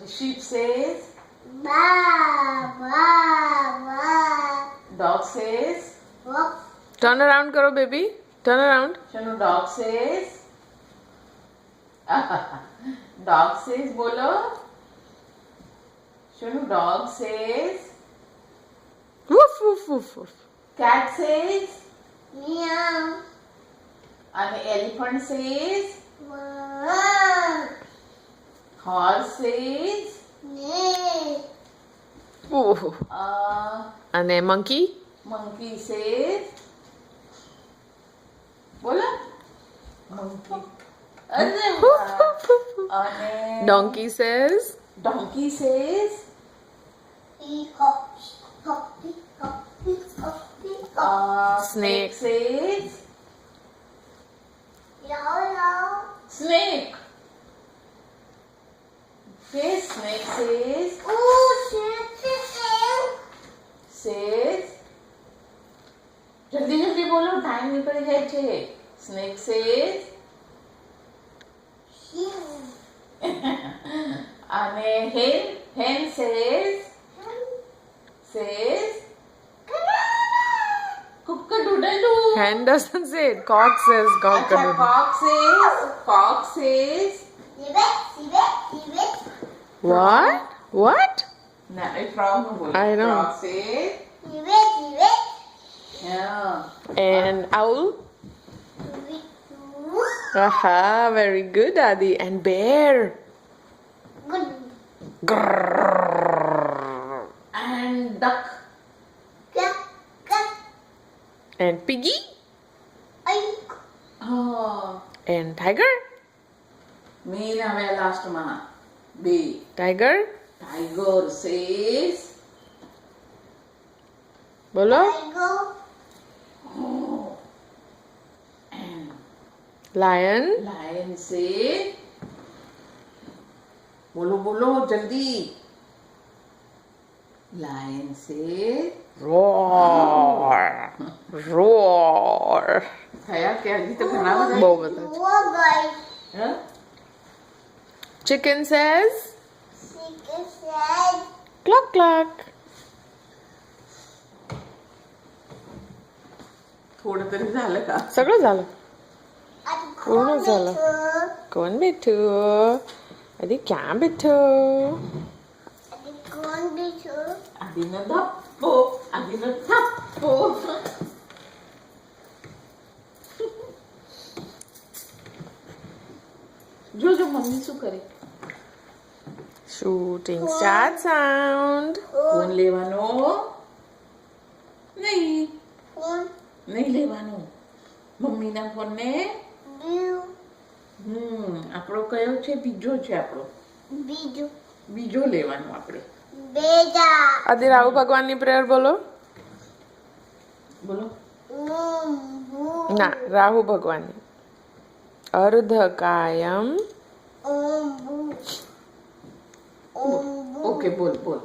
Sheep says. Ba, ba, ba. Dog says. Walk. Turn around karo baby. Turn around. Shanu, dog says. Dog says bolo. Shanu, dog says. Woof woof woof woof. Cat says. Meow. And elephant says. Wow. Horse says. Neigh. Ooh. And a monkey. Monkey says. Bola. Monkey. अरे वाह. And Donkey says. donkey says. Peacock. Peacock. Peacock. Peacock. Peacock. Snake says. Yow, yow. Snake. Okay, snake says. Ooh, snake. Says. जल्दी जल्दी बोलो, time निकल जाए छे. Snake says. અને hen says. Cock-a-doodle-doo. Hen doesn't say it. Cock says cock. अच्छा, cock says. What? What? No, it's wrong. I know. Frog says. Yeah. And owl. Aha, very good, Adi. And bear. Good. Grrrr. And duck. And piggy. Oh. And tiger. Main ave last mana. B. Tiger. Tiger says. Bolo. Oh. And Lion. lion says. बोलो बोलो जल्दी. Lion says. Roar. Roar. થયા કે હજી તો ઘણા બધા. બહુ બધા છે. હા? Chicken says. Cluck cluck. थोडं तरी झालं का? सगळं झालं. पूर्ण झालं. कोण भेटू? आधी क्या भेटू? आधीनं धप्पो, आधीनं थप्पो. જો જો મમ્મી શું કરે? Shooting star sound. ફોન લેવાનો નહીં, નહીં લેવાનો. મમ્મીના ફોનને આપણો કયો છે? બીજો છે આપણો. બીજો લેવાનો આપણે. आधी राहू भगवाननी प्रेयर बोलो. બોલો. ना राहू भगवाननी. अर्धकायम. ઓકે બોલ બોલ.